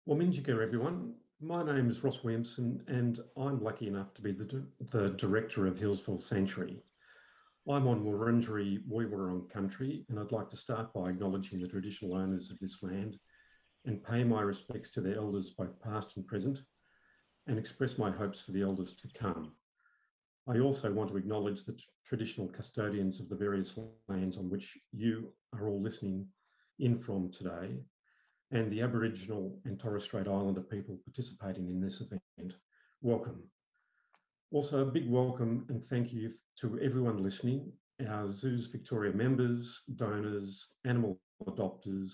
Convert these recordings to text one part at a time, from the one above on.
Waminjika, everyone. My name is Ross Williamson and I'm lucky enough to be the Director of Hillsville Sanctuary. I'm on Wurundjeri Woiwurrung country and I'd like to start by acknowledging the traditional owners of this land and pay my respects to their elders both past and present and express my hopes for the elders to come. I also want to acknowledge the traditional custodians of the various lands on which you are all listening in from today, and the Aboriginal and Torres Strait Islander people participating in this event. Welcome. Also, a big welcome and thank you to everyone listening, our Zoos Victoria members, donors, animal adopters,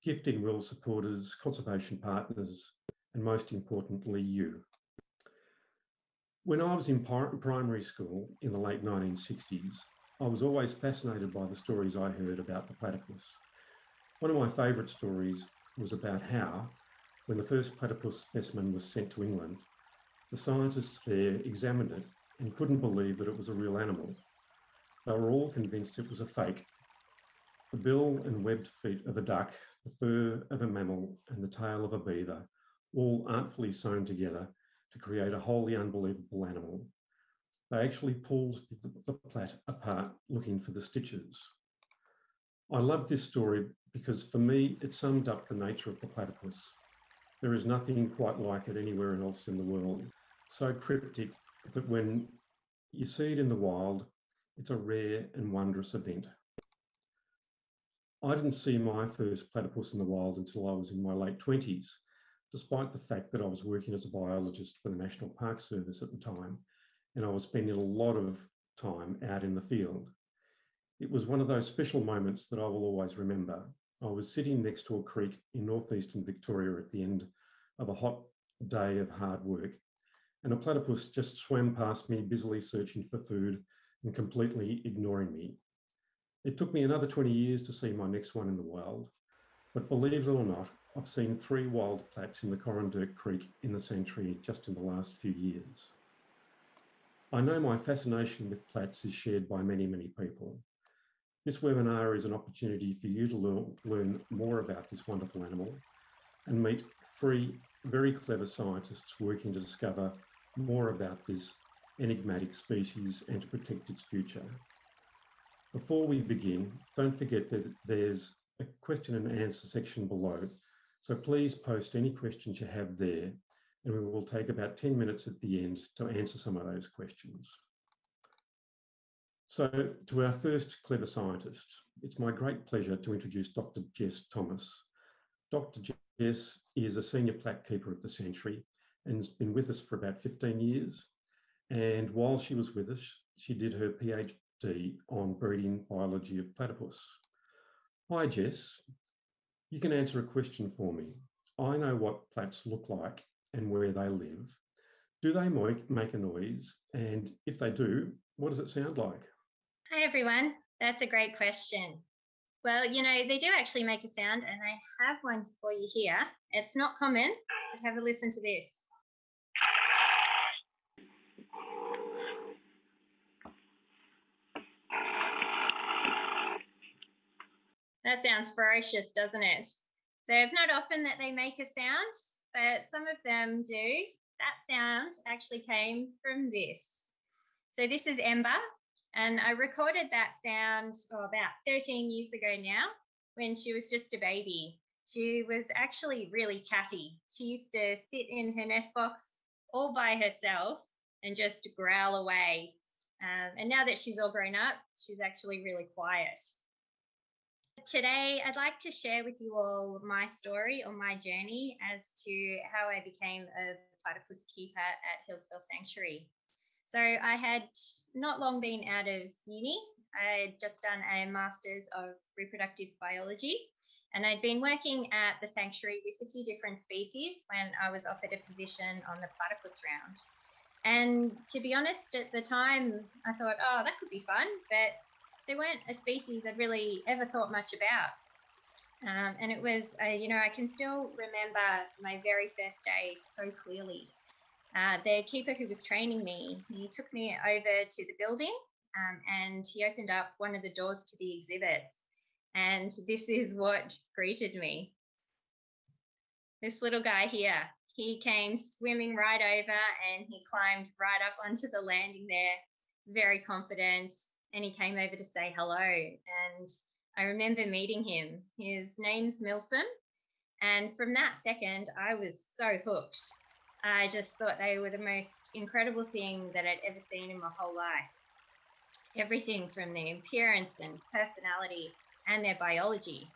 gifting will supporters, conservation partners, and most importantly, you. When I was in primary school in the late 1960s, I was always fascinated by the stories I heard about the platypus. One of my favourite stories was about how, when the first platypus specimen was sent to England, the scientists there examined it and couldn't believe that it was a real animal. They were all convinced it was a fake. The bill and webbed feet of a duck, the fur of a mammal, and the tail of a beaver, all artfully sewn together to create a wholly unbelievable animal. They actually pulled the plat apart looking for the stitches. I love this story because for me, it summed up the nature of the platypus. There is nothing quite like it anywhere else in the world. So cryptic that when you see it in the wild, it's a rare and wondrous event. I didn't see my first platypus in the wild until I was in my late 20s, despite the fact that I was working as a biologist for the National Park Service at the time, and I was spending a lot of time out in the field. It was one of those special moments that I will always remember. I was sitting next to a creek in northeastern Victoria at the end of a hot day of hard work, and a platypus just swam past me, busily searching for food and completely ignoring me. It took me another 20 years to see my next one in the wild, but believe it or not, I've seen 3 wild plats in the Corrandirk Creek in the sanctuary just in the last few years. I know my fascination with plats is shared by many, many people. This webinar is an opportunity for you to learn more about this wonderful animal and meet 3 very clever scientists working to discover more about this enigmatic species and to protect its future. Before we begin, don't forget that there's a question and answer section below, so please post any questions you have there and we will take about 10 minutes at the end to answer some of those questions. So to our first clever scientist, it's my great pleasure to introduce Dr. Jess Thomas. Dr. Jess is a senior plat keeper at the sanctuary and has been with us for about 15 years. And while she was with us, she did her PhD on breeding biology of platypus. Hi, Jess. You can answer a question for me. I know what plats look like and where they live. Do they make a noise? And if they do, what does it sound like? Hi, everyone. That's a great question. Well, you know, they do actually make a sound, and I have one for you here. It's not common, but have a listen to this. That sounds ferocious, doesn't it? So it's not often that they make a sound, but some of them do. That sound actually came from this. So this is Ember, and I recorded that sound about 13 years ago now when she was just a baby. She was actually really chatty. She used to sit in her nest box all by herself and just growl away. And now that she's all grown up, she's actually really quiet. Today, I'd like to share with you all my story or my journey as to how I became a platypus keeper at Hillsville Sanctuary. So I had not long been out of uni. I had just done a Master's of Reproductive Biology, and I'd been working at the sanctuary with a few different species when I was offered a position on the platypus round. And to be honest, at the time, I thought, oh, that could be fun, but they weren't a species I'd really ever thought much about. And it was, you know, I can still remember my very first day so clearly. The keeper who was training me, he took me over to the building and he opened up one of the doors to the exhibits. And this is what greeted me. This little guy here, he came swimming right over and he climbed right up onto the landing there, very confident, and he came over to say hello. And I remember meeting him. His name's Milsom, and from that second, I was so hooked. I just thought they were the most incredible thing that I'd ever seen in my whole life. Everything from their appearance and personality and their biology.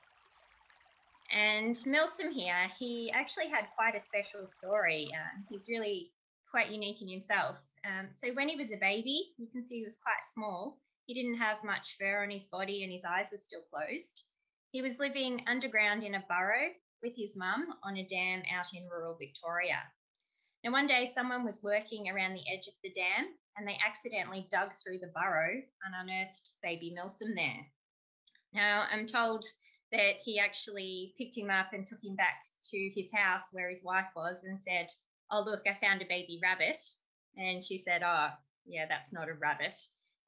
And Milsom here, he actually had quite a special story. He's really quite unique in himself. So when he was a baby, you can see he was quite small. He didn't have much fur on his body and his eyes were still closed. He was living underground in a burrow with his mum on a dam out in rural Victoria. Now, one day someone was working around the edge of the dam and they accidentally dug through the burrow and unearthed baby Milsom there. Now, I'm told that he actually picked him up and took him back to his house where his wife was and said, "Oh, look, I found a baby rabbit." And she said, "Oh, yeah, that's not a rabbit."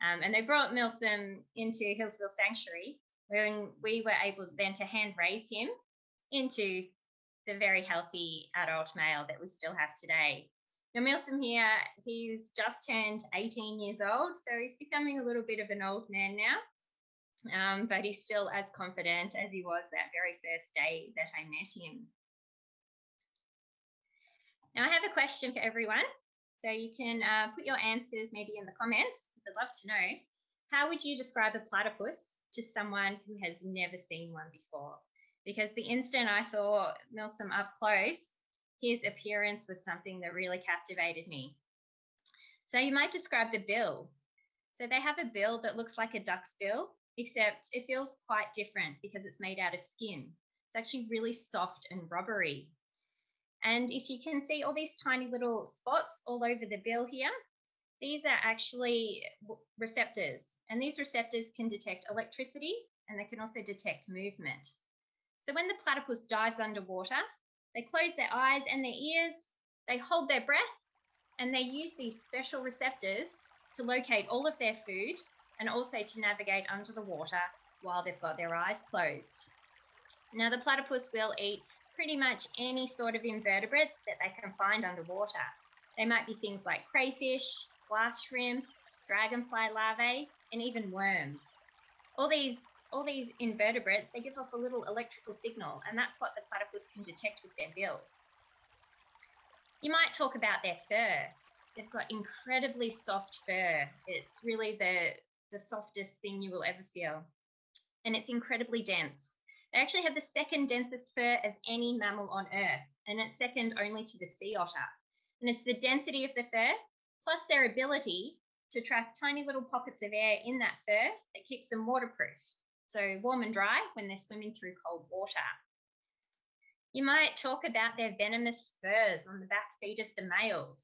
And they brought Milsom into Hillsville Sanctuary, when we were able then to hand raise him into the very healthy adult male that we still have today. Now, Milsom here, he's just turned 18 years old, so he's becoming a little bit of an old man now, but he's still as confident as he was that very first day that I met him. Now, I have a question for everyone, so you can put your answers maybe in the comments, because I'd love to know. How would you describe a platypus to someone who has never seen one before? Because the instant I saw Milsom up close, his appearance was something that really captivated me. So you might describe the bill. So they have a bill that looks like a duck's bill, except it feels quite different because it's made out of skin. It's actually really soft and rubbery. And if you can see all these tiny little spots all over the bill here, these are actually receptors. And these receptors can detect electricity and they can also detect movement. So when the platypus dives underwater, they close their eyes and their ears, they hold their breath, and they use these special receptors to locate all of their food and also to navigate under the water while they've got their eyes closed. Now, the platypus will eat pretty much any sort of invertebrates that they can find underwater. They might be things like crayfish, glass shrimp, dragonfly larvae, and even worms. All these invertebrates, they give off a little electrical signal, and that's what the platypus can detect with their bill. You might talk about their fur. They've got incredibly soft fur. It's really the softest thing you will ever feel. And it's incredibly dense. They actually have the second densest fur of any mammal on Earth, and it's second only to the sea otter. And it's the density of the fur, plus their ability to trap tiny little pockets of air in that fur that keeps them waterproof. So warm and dry when they're swimming through cold water. You might talk about their venomous spurs on the back feet of the males.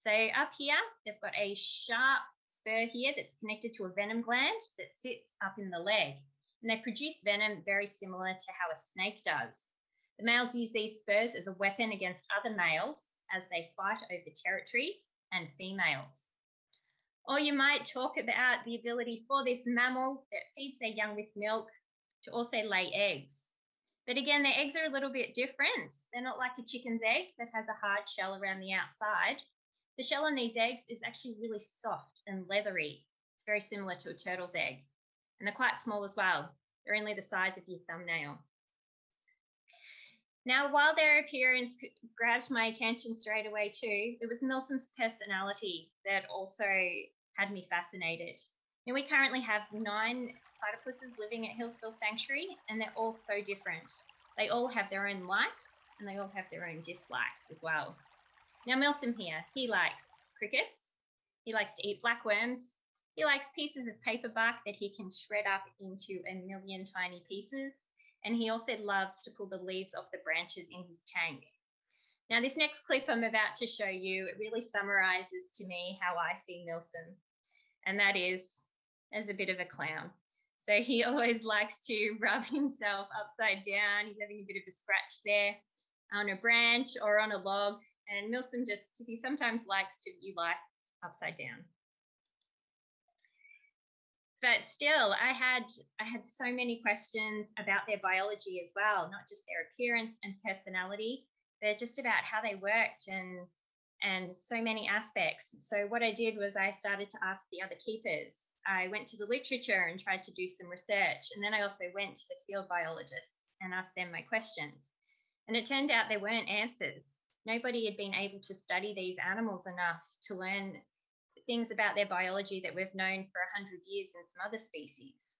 So up here, they've got a sharp spur here that's connected to a venom gland that sits up in the leg. And they produce venom very similar to how a snake does. The males use these spurs as a weapon against other males as they fight over territories and females. Or you might talk about the ability for this mammal that feeds their young with milk to also lay eggs. But again, their eggs are a little bit different. They're not like a chicken's egg that has a hard shell around the outside. The shell on these eggs is actually really soft and leathery. It's very similar to a turtle's egg. And they're quite small as well. They're only the size of your thumbnail. Now, while their appearance grabbed my attention straight away too, it was Milsom's personality that also had me fascinated. Now, we currently have 9 platypuses living at Hillsville Sanctuary, and they're all so different. They all have their own likes, and they all have their own dislikes as well. Now, Milsom here, he likes crickets, he likes to eat blackworms, he likes pieces of paper bark that he can shred up into a million tiny pieces, and he also loves to pull the leaves off the branches in his tank. Now, this next clip I'm about to show you, it really summarizes to me how I see Milsom, and that is as a bit of a clown. So he always likes to rub himself upside down. He's having a bit of a scratch there on a branch or on a log, and Milsom he sometimes likes to view life upside down. But still, I had so many questions about their biology as well, not just their appearance and personality, They're just about how they worked and so many aspects. So what I did was I started to ask the other keepers. I went to the literature and tried to do some research. And then I also went to the field biologists and asked them my questions. And it turned out there weren't answers. Nobody had been able to study these animals enough to learn things about their biology that we've known for 100 years in some other species.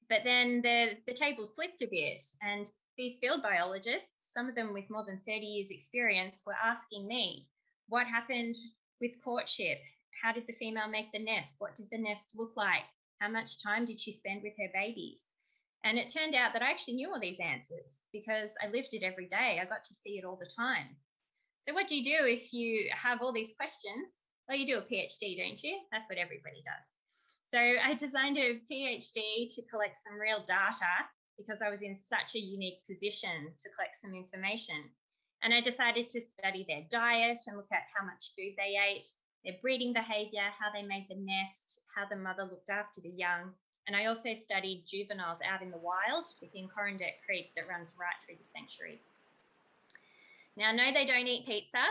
But then the table flipped a bit, and these field biologists, some of them with more than 30 years experience, were asking me, what happened with courtship? How did the female make the nest? What did the nest look like? How much time did she spend with her babies? And it turned out that I actually knew all these answers because I lived it every day. I got to see it all the time. So what do you do if you have all these questions? Well, you do a PhD, don't you? That's what everybody does. So I designed a PhD to collect some real data because I was in such a unique position to collect some information. And I decided to study their diet and look at how much food they ate, their breeding behavior, how they made the nest, how the mother looked after the young. And I also studied juveniles out in the wild within Corandet Creek that runs right through the sanctuary. Now, no, they don't eat pizza.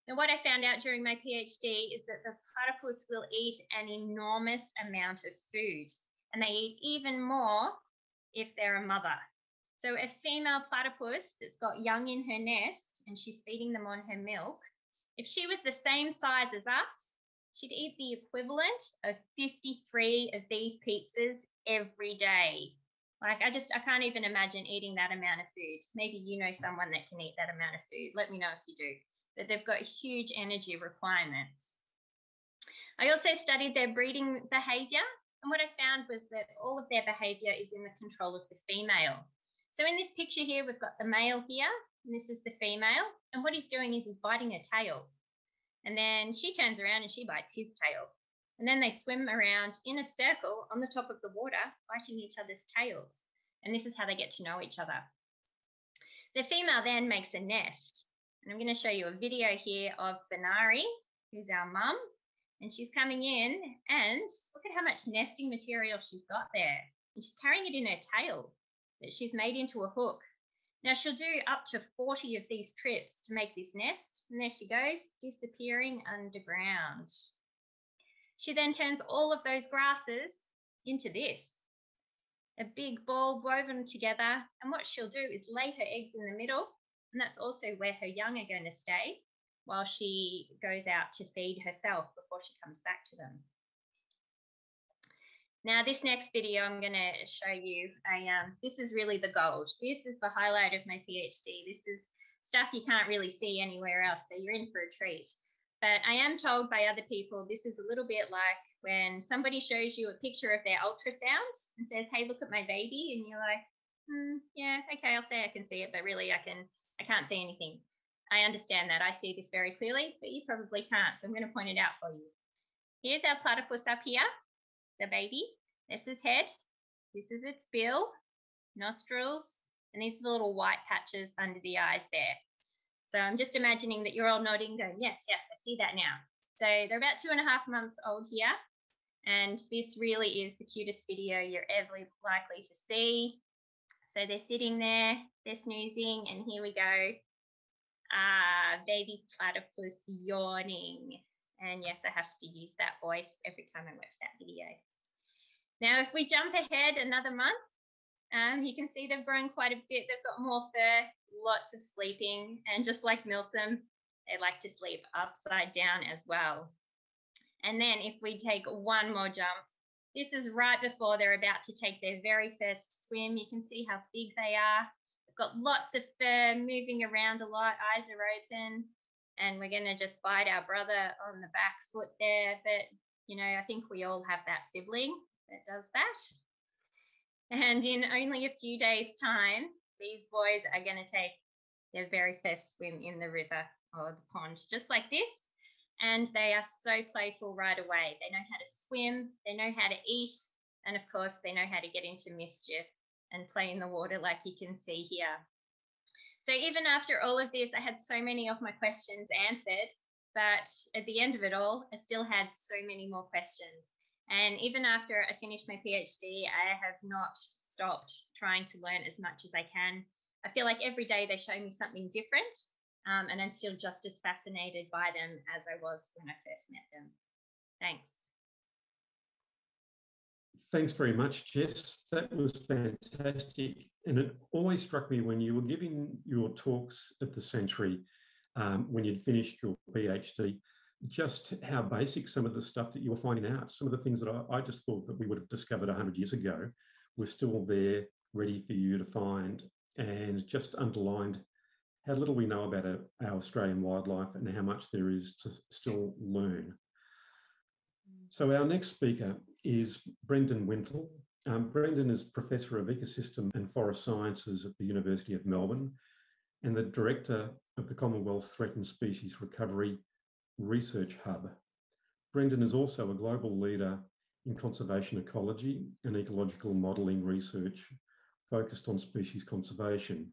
And what I found out during my PhD is that the platypus will eat an enormous amount of food, and they eat even more if they're a mother. So a female platypus that's got young in her nest and she's feeding them on her milk, if she was the same size as us, she'd eat the equivalent of 53 of these pizzas every day. Like, I can't even imagine eating that amount of food. Maybe you know someone that can eat that amount of food. Let me know if you do. But they've got huge energy requirements. I also studied their breeding behavior. And what I found was that all of their behavior is in the control of the female. So in this picture here, we've got the male here, and this is the female. And what he's doing is he's biting her tail. And then she turns around and she bites his tail. And then they swim around in a circle on the top of the water, biting each other's tails. And this is how they get to know each other. The female then makes a nest. And I'm going to show you a video here of Benari, who's our mum. And she's coming in, and look at how much nesting material she's got there. And she's carrying it in her tail that she's made into a hook. Now, she'll do up to 40 of these trips to make this nest. And there she goes, disappearing underground. She then turns all of those grasses into this, a big ball woven together. And what she'll do is lay her eggs in the middle, and that's also where her young are going to stay while she goes out to feed herself before she comes back to them. Now, this next video I'm going to show you, this is really the gold. This is the highlight of my PhD. This is stuff you can't really see anywhere else, so you're in for a treat. But I am told by other people this is a little bit like when somebody shows you a picture of their ultrasound and says, hey, look at my baby, and you're like, yeah, okay, I'll say I can see it, but really I can't see anything. I understand that. I see this very clearly, but you probably can't, so I'm going to point it out for you. Here's our platypus up here, the baby. This is head, this is its bill, nostrils, and these little white patches under the eyes there. So I'm just imagining that you're all nodding, going, yes, yes, I see that now. So they're about 2.5 months old here, and this really is the cutest video you're ever likely to see. So they're sitting there, they're snoozing, and here we go. Baby platypus yawning. And yes, I have to use that voice every time I watch that video. Now, if we jump ahead another month, you can see they've grown quite a bit. They've got more fur, lots of sleeping, and just like Milsom, they like to sleep upside down as well. And then if we take one more jump, this is right before they're about to take their very first swim. You can see how big they are. They've got lots of fur, moving around a lot, eyes are open, and we're going to just bite our brother on the back foot there. But, you know, I think we all have that sibling that does that. And in only a few days' time, these boys are going to take their very first swim in the river or the pond, just like this. And they are so playful right away. They know how to swim, they know how to eat, and of course, they know how to get into mischief and play in the water like you can see here. So even after all of this, I had so many of my questions answered, but at the end of it all, I still had so many more questions. And even after I finished my PhD, I have not stopped trying to learn as much as I can. I feel like every day they show me something different, and I'm still just as fascinated by them as I was when I first met them. Thanks. Thanks very much, Jess. That was fantastic. And it always struck me when you were giving your talks at the Sanctuary, when you'd finished your PhD, just how basic some of the stuff that you were finding out, some of the things that I just thought that we would have discovered 100 years ago were still there, ready for you to find, and just underlined how little we know about our Australian wildlife and how much there is to still learn. So our next speaker is Brendan Wintel. Brendan is Professor of Ecosystem and Forest Sciences at the University of Melbourne and the Director of the Commonwealth Threatened Species Recovery Research Hub. Brendan is also a global leader in conservation ecology and ecological modelling research focused on species conservation.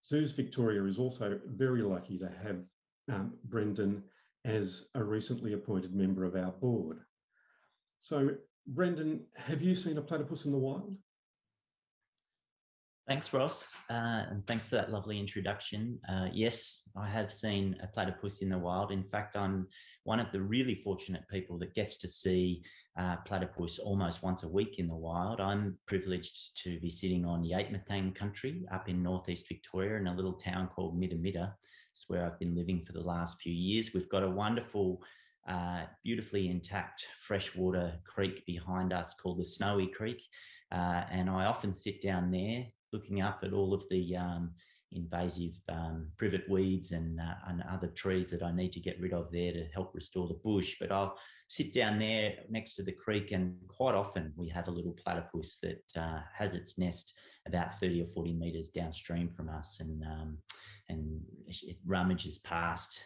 Zoos Victoria is also very lucky to have Brendan as a recently appointed member of our board. So, Brendan, have you seen a platypus in the wild? Thanks, Ross, and thanks for that lovely introduction. Yes, I have seen a platypus in the wild. In fact, I'm one of the really fortunate people that gets to see platypus almost once a week in the wild. I'm privileged to be sitting on Yaitmatang country up in northeast Victoria in a little town called Midamida. It's where I've been living for the last few years. We've got a wonderful, beautifully intact freshwater creek behind us called the Snowy Creek. And I often sit down there looking up at all of the invasive privet weeds and other trees that I need to get rid of there to help restore the bush. But I'll sit down there next to the creek, and quite often we have a little platypus that has its nest about 30 or 40 metres downstream from us, and it rummages past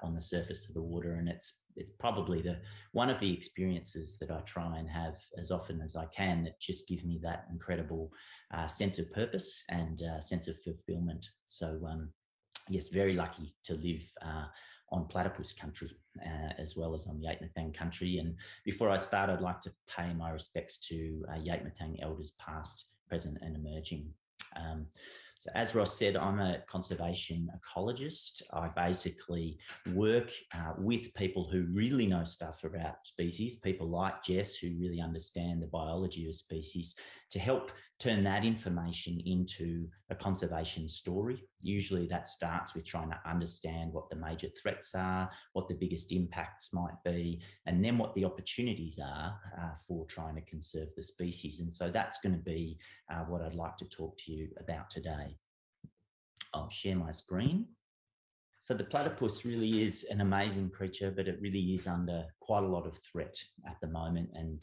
on the surface of the water, and it's probably one of the experiences that I try and have as often as I can that just give me that incredible sense of purpose and sense of fulfillment. So yes, very lucky to live on platypus country as well as on Yaitmatang country. And before I start, I'd like to pay my respects to Yaitmatang elders past, present and emerging. So as Ross said, I'm a conservation ecologist. I basically work with people who really know stuff about species, people like Jess who really understand the biology of species, to help turn that information into a conservation story. Usually that starts with trying to understand what the major threats are, what the biggest impacts might be, and then what the opportunities are for trying to conserve the species. And so that's going to be what I'd like to talk to you about today. I'll share my screen. So the platypus really is an amazing creature, but it really is under quite a lot of threat at the moment. And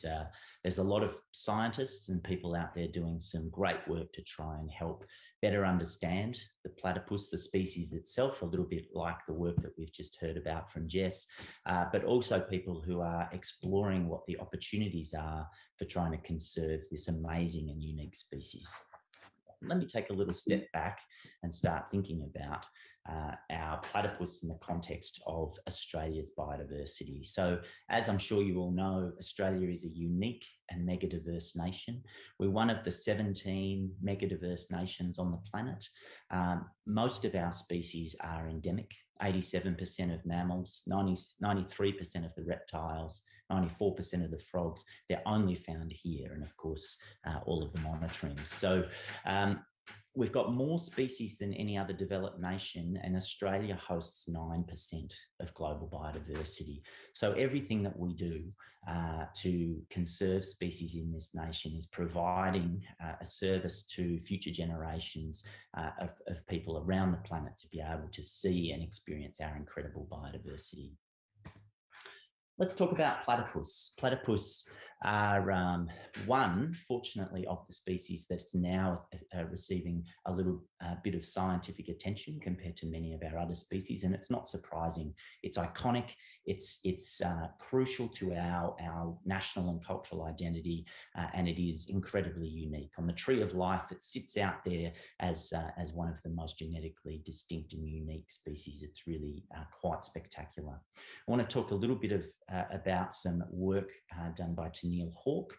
there's a lot of scientists and people out there doing some great work to try and help better understand the platypus, the species itself, a little bit like the work that we've just heard about from Jess, but also people who are exploring what the opportunities are for trying to conserve this amazing and unique species. Let me take a little step back and start thinking about our platypus in the context of Australia's biodiversity. So as I'm sure you all know, Australia is a unique and megadiverse nation. We're one of the 17 megadiverse nations on the planet. Most of our species are endemic, 87% of mammals, 93% of the reptiles, 94% of the frogs, they're only found here. And of course, all of the monotremes. So we've got more species than any other developed nation, and Australia hosts 9% of global biodiversity. So everything that we do to conserve species in this nation is providing a service to future generations of people around the planet to be able to see and experience our incredible biodiversity. Let's talk about platypus. Platypus are one, fortunately, of the species that's now receiving a little bit of scientific attention compared to many of our other species, and it's not surprising. It's iconic, It's crucial to our national and cultural identity, and it is incredibly unique. On the Tree of Life, it sits out there as one of the most genetically distinct and unique species. It's really quite spectacular. I want to talk a little bit about some work done by Tennealle Hawke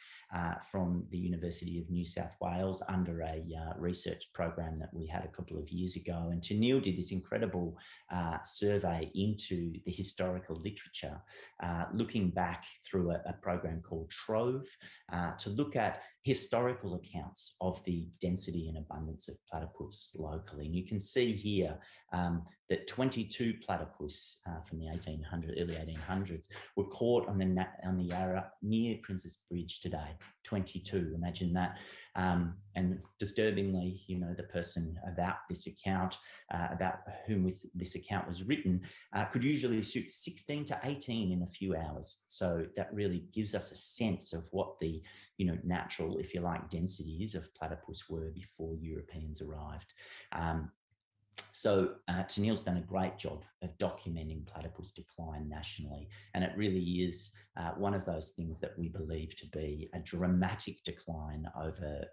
from the University of New South Wales under a research program that we had a couple of years ago. And Tennealle did this incredible survey into the historical literature, looking back through a program called Trove to look at historical accounts of the density and abundance of platypus locally. And you can see here that 22 platypus from the early 1800s were caught on the Yarra near Princess Bridge today. 22, imagine that. And disturbingly, you know, the person about this account, about whom this account was written, could usually shoot 16 to 18 in a few hours. So that really gives us a sense of what the, you know, natural, if you like, densities of platypus were before Europeans arrived. So Tennealle's done a great job of documenting platypus decline nationally, and it really is one of those things that we believe to be a dramatic decline over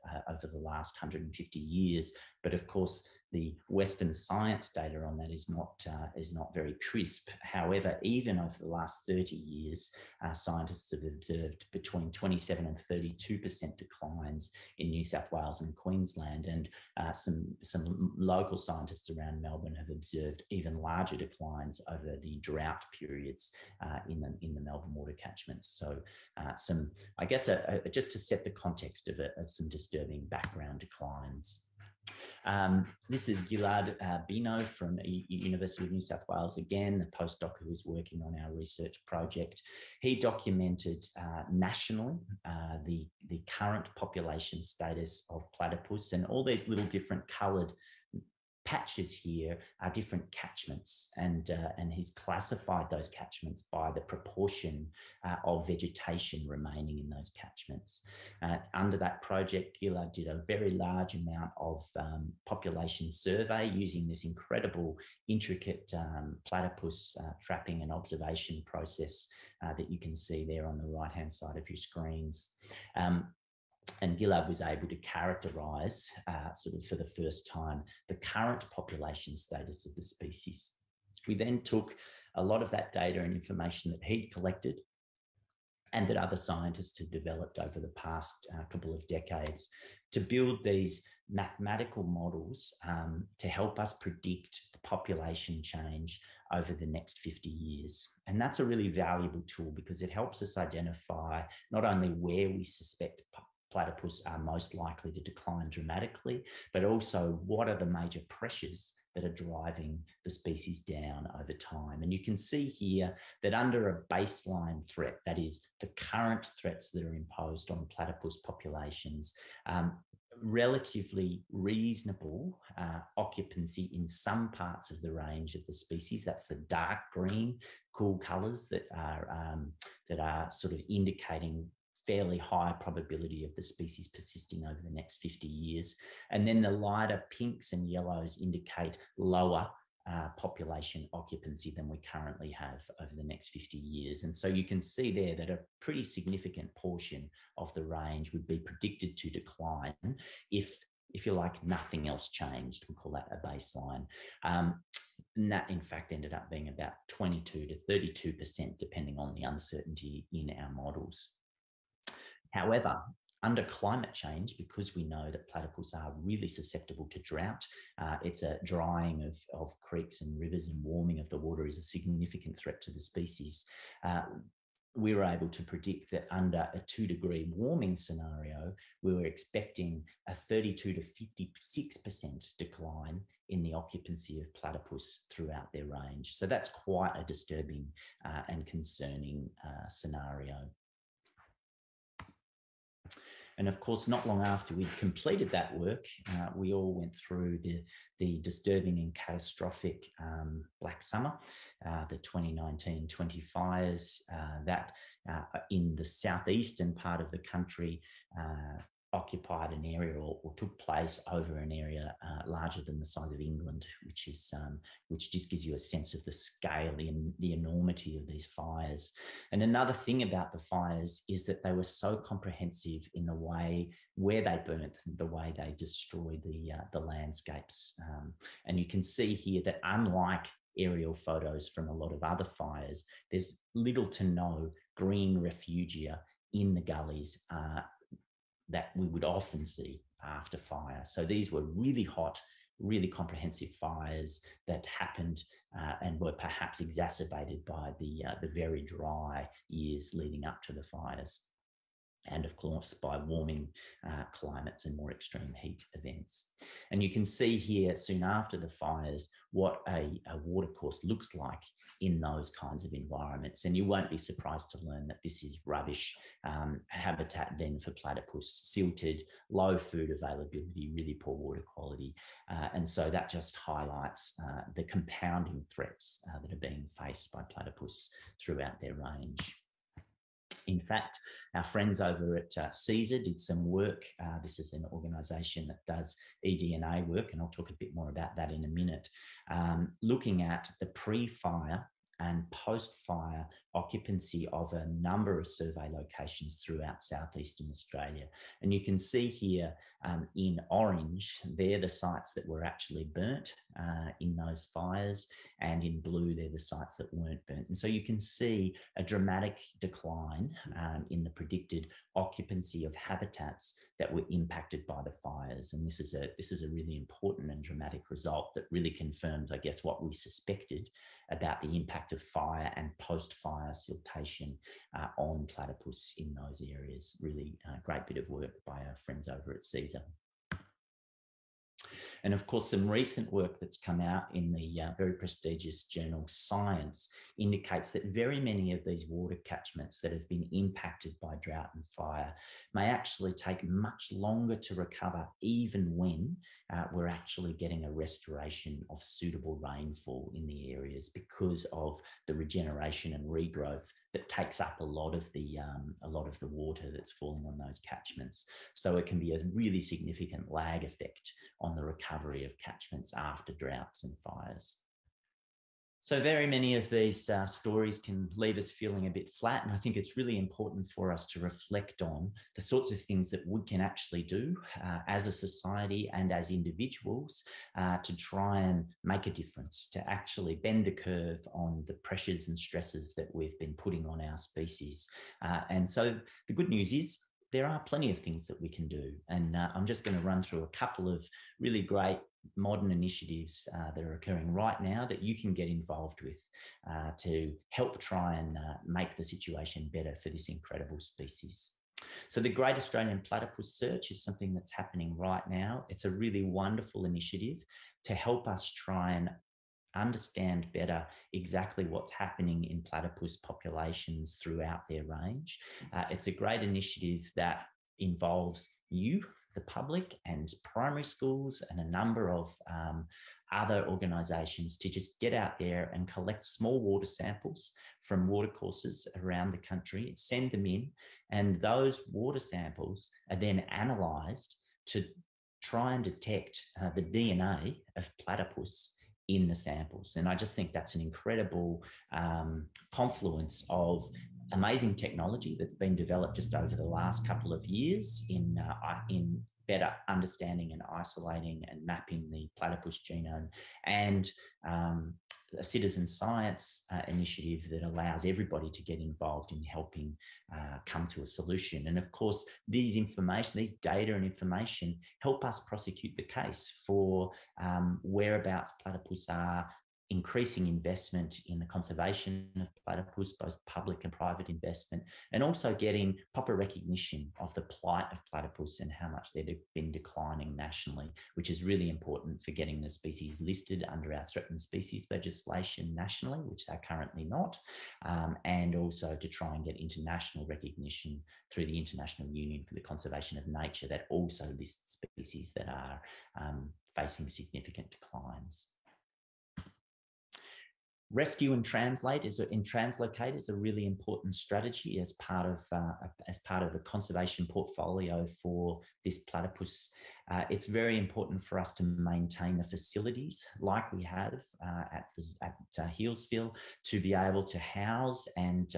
the last 150 years. But of course, the Western science data on that is not very crisp. However, even over the last 30 years, scientists have observed between 27 and 32% declines in New South Wales and Queensland, and some local scientists around Melbourne have observed even larger declines over the drought periods in the Melbourne water catchments. So I guess just to set the context of some disturbing background declines. This is Gilad Bino from University of New South Wales, again, the postdoc who was working on our research project. He documented nationally the current population status of platypus, and all these little different coloured patches here are different catchments, and he's classified those catchments by the proportion of vegetation remaining in those catchments. Under that project, Gilad did a very large amount of population survey using this incredible, intricate platypus trapping and observation process that you can see there on the right-hand side of your screens. And Gilad was able to characterise, sort of for the first time, the current population status of the species. We then took a lot of that data and information that he'd collected and that other scientists had developed over the past couple of decades to build these mathematical models to help us predict the population change over the next 50 years. And that's a really valuable tool because it helps us identify not only where we suspect platypus are most likely to decline dramatically, but also what are the major pressures that are driving the species down over time. And you can see here that under a baseline threat, that is the current threats that are imposed on platypus populations, relatively reasonable occupancy in some parts of the range of the species. That's the dark green, cool colours that are sort of indicating fairly high probability of the species persisting over the next 50 years. And then the lighter pinks and yellows indicate lower population occupancy than we currently have over the next 50 years. And so you can see there that a pretty significant portion of the range would be predicted to decline if you like, nothing else changed. We call that a baseline. And that, in fact, ended up being about 22 to 32%, depending on the uncertainty in our models. However, under climate change, because we know that platypus are really susceptible to drought, it's a drying of creeks and rivers, and warming of the water is a significant threat to the species. We were able to predict that under a 2-degree warming scenario, we were expecting a 32 to 56% decline in the occupancy of platypus throughout their range. So that's quite a disturbing and concerning scenario. And of course, not long after we'd completed that work, we all went through the disturbing and catastrophic Black Summer, the 2019-20 fires that in the southeastern part of the country occupied an area or took place over an area larger than the size of England, which just gives you a sense of the scale and the enormity of these fires. And another thing about the fires is that they were so comprehensive in the way where they burnt, the way they destroyed the landscapes. And you can see here that unlike aerial photos from a lot of other fires, there's little to no green refugia in the gullies that we would often see after fire. So these were really hot, really comprehensive fires that happened and were perhaps exacerbated by the very dry years leading up to the fires. And of course, by warming climates and more extreme heat events. And you can see here soon after the fires what a watercourse looks like in those kinds of environments. And you won't be surprised to learn that this is rubbish habitat then for platypus, silted, low food availability, really poor water quality. And so that just highlights the compounding threats that are being faced by platypus throughout their range. In fact, our friends over at CSER did some work. This is an organisation that does eDNA work, and I'll talk a bit more about that in a minute, looking at the pre-fire and post-fire occupancy of a number of survey locations throughout southeastern Australia. And you can see here in orange, they're the sites that were actually burnt in those fires, and in blue, they're the sites that weren't burnt. And so you can see a dramatic decline in the predicted occupancy of habitats that were impacted by the fires. And this is a really important and dramatic result that really confirms, I guess, what we suspected about the impact of fire and post-fire siltation on platypus in those areas. Really great bit of work by our friends over at CSER. And of course, some recent work that's come out in the very prestigious journal Science indicates that very many of these water catchments that have been impacted by drought and fire may actually take much longer to recover, even when we're actually getting a restoration of suitable rainfall in the areas, because of the regeneration and regrowth that takes up a lot of the water that's falling on those catchments. So it can be a really significant lag effect on the recovery of catchments after droughts and fires. So very many of these stories can leave us feeling a bit flat, and I think it's really important for us to reflect on the sorts of things that we can actually do as a society and as individuals to try and make a difference, to actually bend the curve on the pressures and stresses that we've been putting on our species. And so the good news is there are plenty of things that we can do. And I'm just going to run through a couple of really great modern initiatives that are occurring right now that you can get involved with to help try and make the situation better for this incredible species. So the Great Australian Platypus Search is something that's happening right now. It's a really wonderful initiative to help us try and understand better exactly what's happening in platypus populations throughout their range. It's a great initiative that involves you, the public, and primary schools and a number of other organisations to just get out there and collect small water samples from watercourses around the country, send them in, and those water samples are then analysed to try and detect the DNA of platypus in the samples. And I just think that's an incredible confluence of amazing technology that's been developed just over the last couple of years in better understanding and isolating and mapping the platypus genome, and a citizen science initiative that allows everybody to get involved in helping come to a solution. And of course, these data and information help us prosecute the case for whereabouts platypus are, increasing investment in the conservation of platypus, both public and private investment, and also getting proper recognition of the plight of platypus and how much they've been declining nationally, which is really important for getting the species listed under our threatened species legislation nationally, which they're currently not, and also to try and get international recognition through the International Union for the Conservation of Nature that also lists species that are facing significant declines. Rescue and translate Translocate is a really important strategy as part of the conservation portfolio for this platypus. It's very important for us to maintain the facilities like we have at Healesville to be able to house and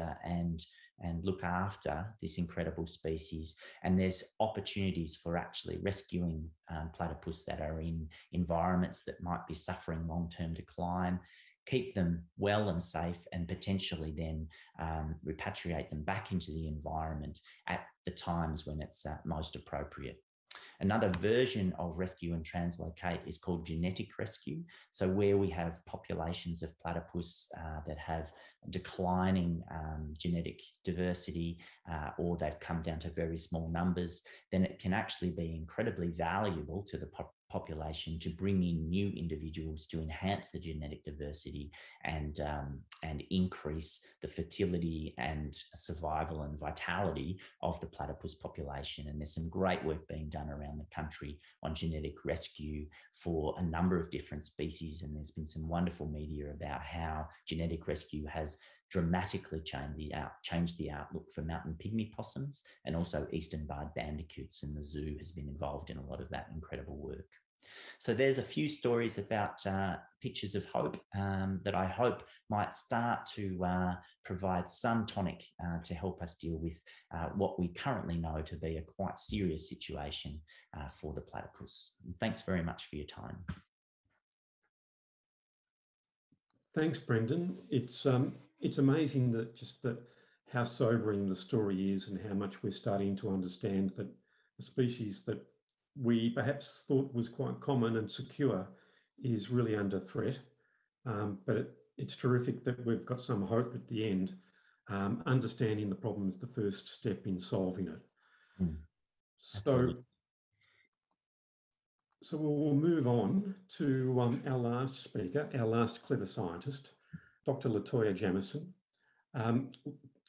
look after this incredible species. And there's opportunities for actually rescuing platypus that are in environments that might be suffering long-term decline, keep them well and safe, and potentially then repatriate them back into the environment at the times when it's most appropriate. Another version of rescue and translocate is called genetic rescue. So where we have populations of platypus that have declining genetic diversity, or they've come down to very small numbers, then it can actually be incredibly valuable to the population to bring in new individuals to enhance the genetic diversity and increase the fertility and survival and vitality of the platypus population. And there's some great work being done around the country on genetic rescue for a number of different species, and there's been some wonderful media about how genetic rescue has dramatically changed the outlook for mountain pygmy possums and also eastern barred bandicoots, and the zoo has been involved in a lot of that incredible work. So there's a few stories about pictures of hope that I hope might start to provide some tonic to help us deal with what we currently know to be a quite serious situation for the platypus. Thanks very much for your time. Thanks, Brendan. It's amazing that how sobering the story is and how much we're starting to understand that a species that we perhaps thought was quite common and secure is really under threat. But it's terrific that we've got some hope at the end. Understanding the problem is the first step in solving it. So we'll move on to our last speaker, our last clever scientist, Dr. Latoya Jamison.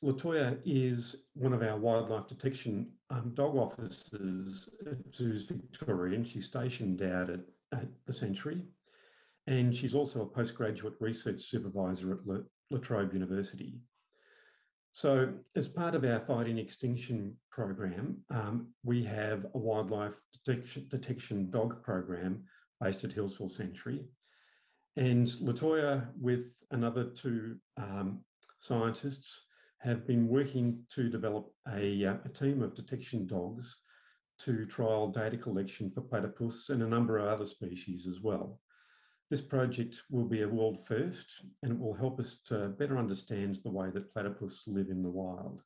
Latoya is one of our wildlife detection dog officers at Zoos Victoria, and she's stationed out at the Sanctuary. And she's also a postgraduate research supervisor at La Trobe University. So as part of our Fighting Extinction program, we have a wildlife detection dog program based at Healesville Sanctuary. And Latoya, with another two scientists, have been working to develop a team of detection dogs to trial data collection for platypus and a number of other species as well. This project will be a world first, and it will help us to better understand the way that platypus live in the wild.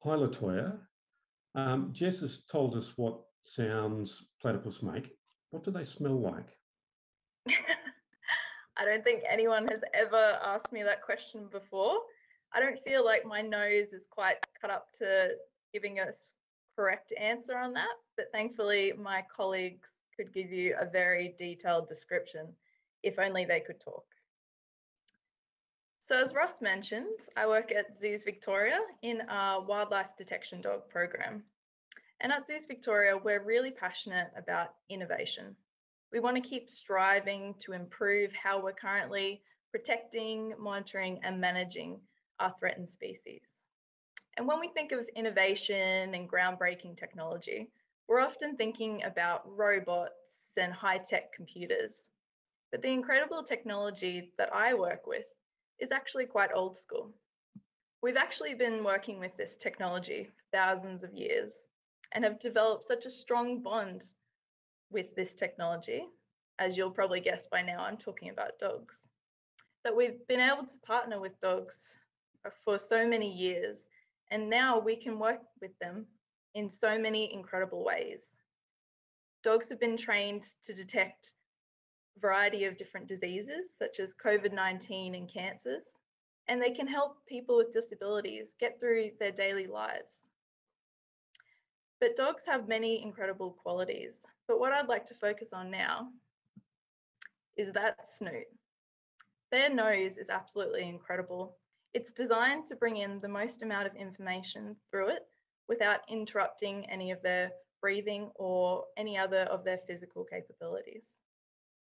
Hi, Latoya. Jess has told us what sounds platypus make. What do they smell like? I don't think anyone has ever asked me that question before. I don't feel like my nose is quite cut up to giving a correct answer on that, but thankfully my colleagues could give you a very detailed description if only they could talk. So as Ross mentioned, I work at Zoos Victoria in our wildlife detection dog program. And at Zoos Victoria, we're really passionate about innovation. We want to keep striving to improve how we're currently protecting, monitoring, and managing our threatened species. And when we think of innovation and groundbreaking technology, we're often thinking about robots and high-tech computers. But the incredible technology that I work with is actually quite old school. We've actually been working with this technology for thousands of years and have developed such a strong bond with this technology, as you'll probably guess by now, I'm talking about dogs, that we've been able to partner with dogs for so many years, and now we can work with them in so many incredible ways. Dogs have been trained to detect a variety of different diseases, such as COVID-19 and cancers, and they can help people with disabilities get through their daily lives. But dogs have many incredible qualities, but what I'd like to focus on now is that snoot. Their nose is absolutely incredible. It's designed to bring in the most amount of information through it without interrupting any of their breathing or any other of their physical capabilities.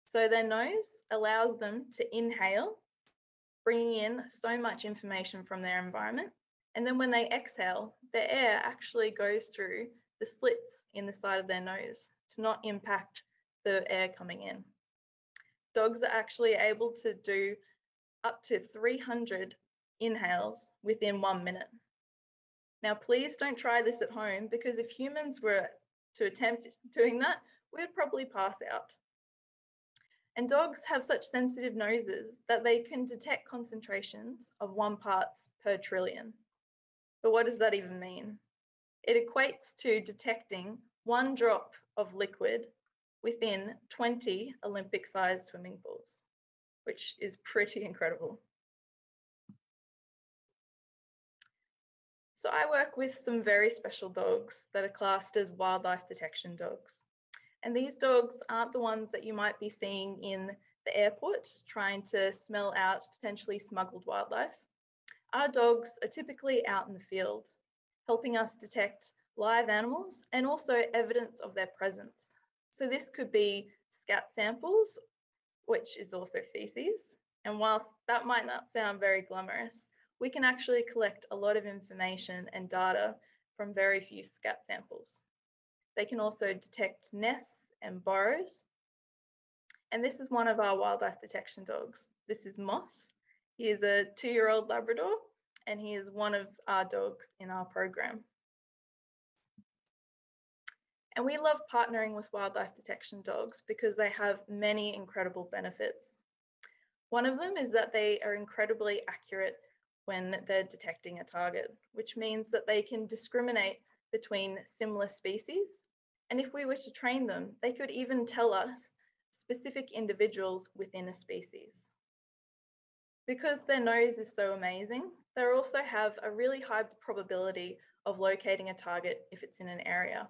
So their nose allows them to inhale bringing in so much information from their environment. And then when they exhale, the air actually goes through the slits in the side of their nose to not impact the air coming in. Dogs are actually able to do up to 300 inhales within 1 minute. Now, please don't try this at home, because if humans were to attempt doing that, we would probably pass out. And dogs have such sensitive noses that they can detect concentrations of 1 parts per trillion. But what does that even mean? It equates to detecting 1 drop of liquid within 20 Olympic-sized swimming pools, which is pretty incredible. So I work with some very special dogs that are classed as wildlife detection dogs. And these dogs aren't the ones that you might be seeing in the airport trying to smell out potentially smuggled wildlife. Our dogs are typically out in the field, helping us detect live animals and also evidence of their presence. So this could be scat samples, which is also feces. And whilst that might not sound very glamorous, we can actually collect a lot of information and data from very few scat samples. They can also detect nests and burrows. And this is one of our wildlife detection dogs. This is Moss. He is a 2-year-old Labrador, and he is one of our dogs in our program. And we love partnering with wildlife detection dogs because they have many incredible benefits. One of them is that they are incredibly accurate when they're detecting a target, which means that they can discriminate between similar species. And if we were to train them, they could even tell us specific individuals within a species. Because their nose is so amazing, they also have a really high probability of locating a target if it's in an area.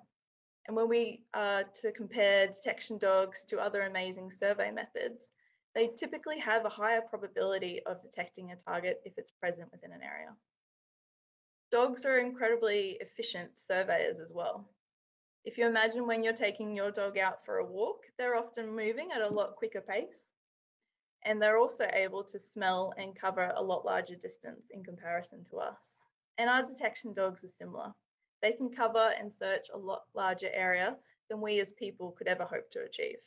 And when we are to compare detection dogs to other amazing survey methods, they typically have a higher probability of detecting a target if it's present within an area. Dogs are incredibly efficient surveyors as well. If you imagine when you're taking your dog out for a walk, they're often moving at a lot quicker pace. And they're also able to smell and cover a lot larger distance in comparison to us. And our detection dogs are similar. They can cover and search a lot larger area than we as people could ever hope to achieve.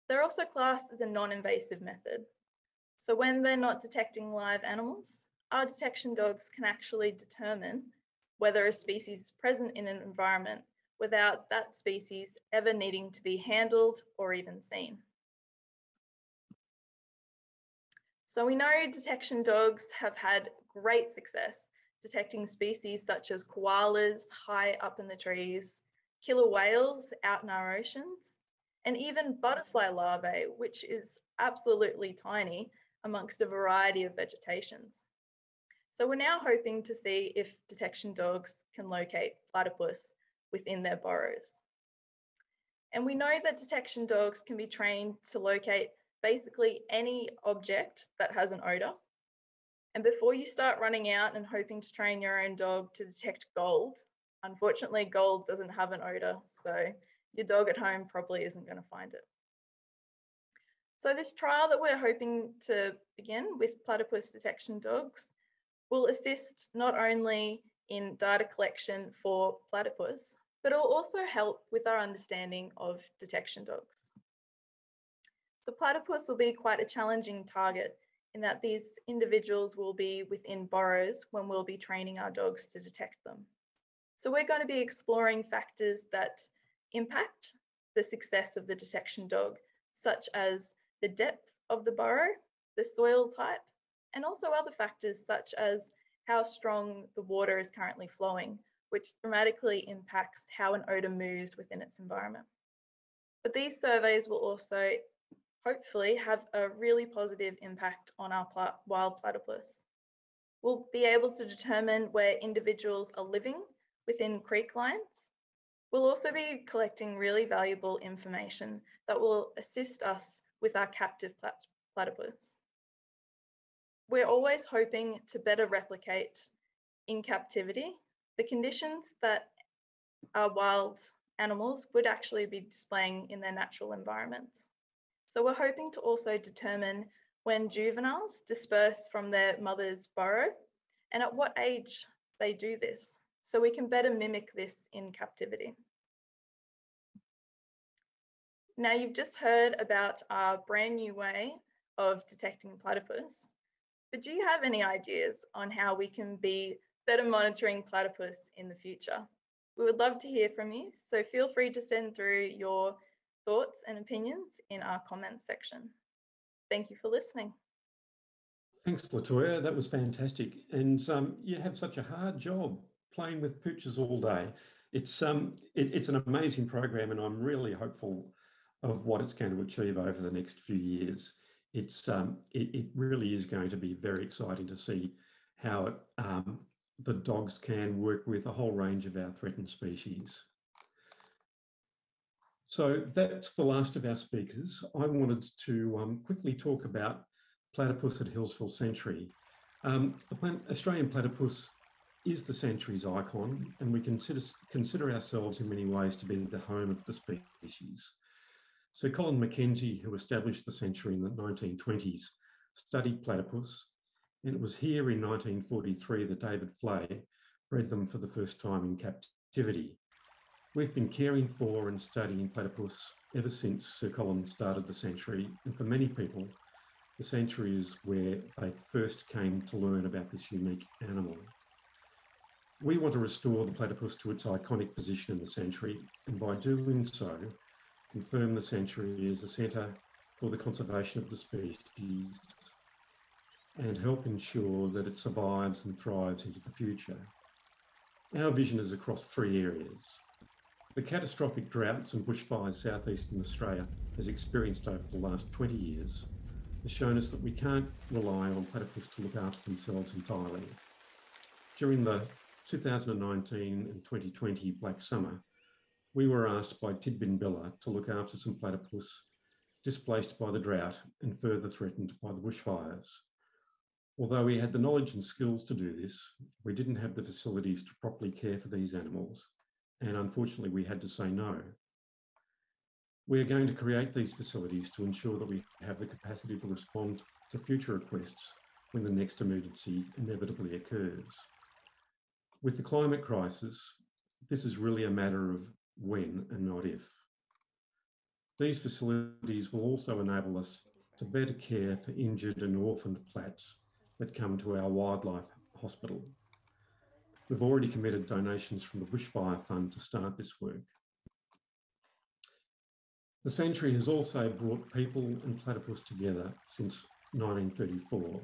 They're also classed as a non-invasive method. So when they're not detecting live animals, our detection dogs can actually determine whether a species is present in an environment without that species ever needing to be handled or even seen. So we know detection dogs have had great success detecting species such as koalas high up in the trees, killer whales out in our oceans, and even butterfly larvae, which is absolutely tiny amongst a variety of vegetations. So we're now hoping to see if detection dogs can locate platypus within their burrows. And we know that detection dogs can be trained to locate basically any object that has an odor. And before you start running out and hoping to train your own dog to detect gold, unfortunately, gold doesn't have an odor, so your dog at home probably isn't going to find it. So this trial that we're hoping to begin with platypus detection dogs will assist not only in data collection for platypus, but it will also help with our understanding of detection dogs. The platypus will be quite a challenging target in that these individuals will be within burrows when we'll be training our dogs to detect them. So we're going to be exploring factors that impact the success of the detection dog, such as the depth of the burrow, the soil type, and also other factors such as how strong the water is currently flowing, which dramatically impacts how an odor moves within its environment. But these surveys will also hopefully have a really positive impact on our wild platypus. We'll be able to determine where individuals are living within creek lines. We'll also be collecting really valuable information that will assist us with our captive platypus. We're always hoping to better replicate in captivity the conditions that our wild animals would actually be displaying in their natural environments. So we're hoping to also determine when juveniles disperse from their mother's burrow, and at what age they do this, so we can better mimic this in captivity. Now, you've just heard about our brand new way of detecting platypus, but do you have any ideas on how we can be better monitoring platypus in the future? We would love to hear from you, so feel free to send through your thoughts and opinions in our comments section. Thank you for listening. Thanks, Latoya. That was fantastic. And you have such a hard job playing with pooches all day. It's an amazing program, and I'm really hopeful of what it's going to achieve over the next few years. It really is going to be very exciting to see how the dogs can work with a whole range of our threatened species. So that's the last of our speakers. I wanted to quickly talk about platypus at Hillsville Sanctuary. The Australian platypus is the sanctuary's icon, and we consider ourselves in many ways to be the home of the species. Sir Colin Mackenzie, who established the sanctuary in the 1920s, studied platypus, and it was here in 1943 that David Flay bred them for the first time in captivity. We've been caring for and studying platypus ever since Sir Colin started the sanctuary, and for many people, the sanctuary is where they first came to learn about this unique animal. We want to restore the platypus to its iconic position in the sanctuary, and by doing so, confirm the sanctuary as a centre for the conservation of the species and help ensure that it survives and thrives into the future. Our vision is across three areas. The catastrophic droughts and bushfires southeastern Australia has experienced over the last 20 years has shown us that we can't rely on platypus to look after themselves entirely. During the 2019 and 2020 Black Summer, we were asked by Tidbinbilla to look after some platypus displaced by the drought and further threatened by the bushfires. Although we had the knowledge and skills to do this, we didn't have the facilities to properly care for these animals, and unfortunately we had to say no. We are going to create these facilities to ensure that we have the capacity to respond to future requests when the next emergency inevitably occurs. With the climate crisis, this is really a matter of when and not if. These facilities will also enable us to better care for injured and orphaned plats that come to our wildlife hospital. We've already committed donations from the Bushfire Fund to start this work. The sanctuary has also brought people and platypus together since 1934.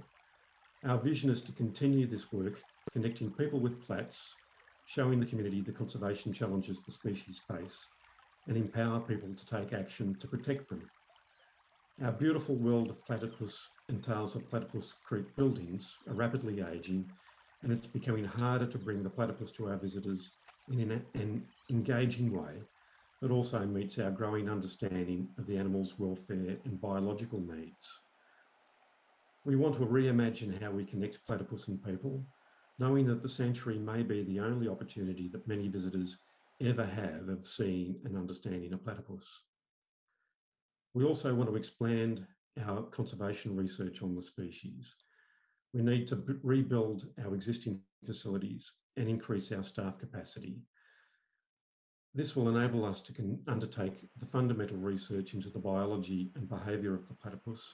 Our vision is to continue this work, connecting people with plats, showing the community the conservation challenges the species face, and empower people to take action to protect them. Our beautiful world of platypus and Tales of Platypus Creek buildings are rapidly ageing, and it's becoming harder to bring the platypus to our visitors in an engaging way that also meets our growing understanding of the animal's welfare and biological needs. We want to reimagine how we connect platypus and people, knowing that the sanctuary may be the only opportunity that many visitors ever have of seeing and understanding a platypus. We also want to expand our conservation research on the species. We need to rebuild our existing facilities and increase our staff capacity. This will enable us to undertake the fundamental research into the biology and behaviour of the platypus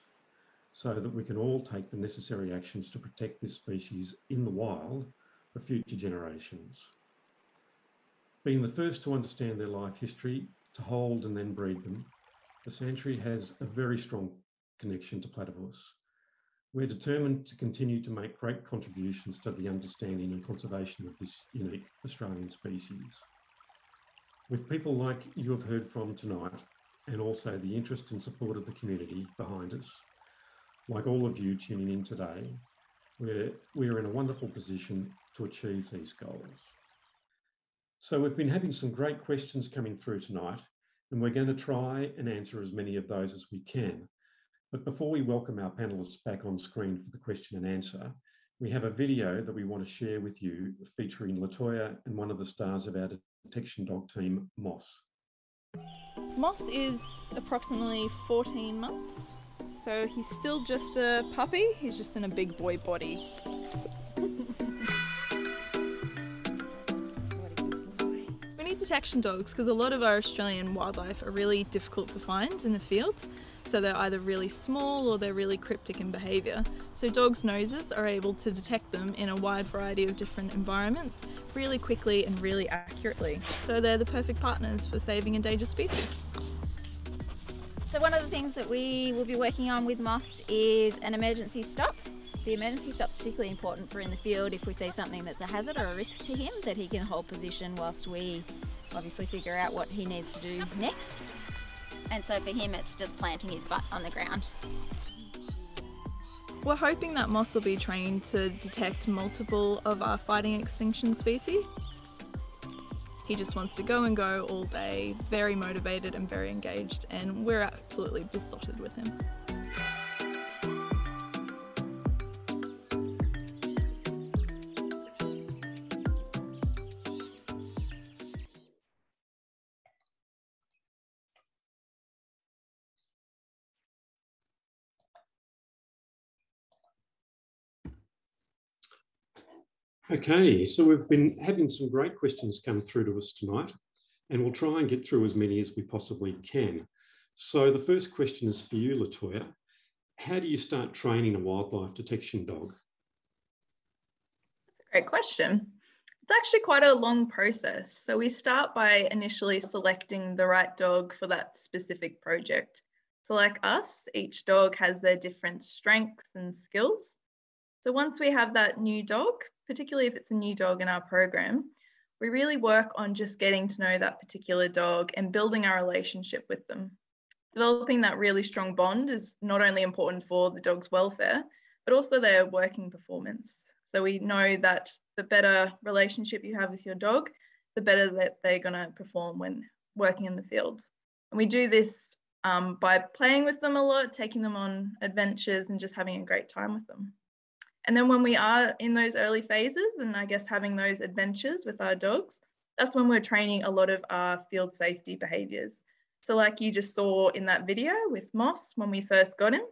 so that we can all take the necessary actions to protect this species in the wild for future generations. Being the first to understand their life history, to hold and then breed them, the sanctuary has a very strong connection to platypus. We're determined to continue to make great contributions to the understanding and conservation of this unique Australian species. With people like you have heard from tonight, and also the interest and support of the community behind us, like all of you tuning in today, we're in a wonderful position to achieve these goals. So we've been having some great questions coming through tonight, and we're going to try and answer as many of those as we can. But before we welcome our panellists back on screen for the question and answer, we have a video that we want to share with you featuring Latoya and one of the stars of our detection dog team, Moss. Moss is approximately 14 months, So he's still just a puppy, he's just in a big boy body. We need detection dogs because a lot of our Australian wildlife are really difficult to find in the field. So they're either really small or they're really cryptic in behaviour. So dogs' noses are able to detect them in a wide variety of different environments really quickly and really accurately. So they're the perfect partners for saving endangered species. So one of the things that we will be working on with Moss is an emergency stop. The emergency stop is particularly important for in the field if we see something that's a hazard or a risk to him, that he can hold position whilst we obviously figure out what he needs to do next. And so for him, it's just planting his butt on the ground. We're hoping that Moss will be trained to detect multiple of our fighting extinction species. He just wants to go and go all day, very motivated and very engaged, and we're absolutely besotted with him. Okay, so we've been having some great questions come through to us tonight, and we'll try and get through as many as we possibly can. So the first question is for you, Latoya. How do you start training a wildlife detection dog? That's a great question. It's actually quite a long process. So we start by initially selecting the right dog for that specific project. So like us, each dog has their different strengths and skills. So once we have that new dog, particularly if it's a new dog in our program, we really work on just getting to know that particular dog and building our relationship with them. Developing that really strong bond is not only important for the dog's welfare, but also their working performance. So we know that the better relationship you have with your dog, the better that they're going to perform when working in the field. And we do this by playing with them a lot, taking them on adventures and just having a great time with them. And then when we are in those early phases and I guess having those adventures with our dogs, that's when we're training a lot of our field safety behaviours. So like you just saw in that video with Moss, when we first got him,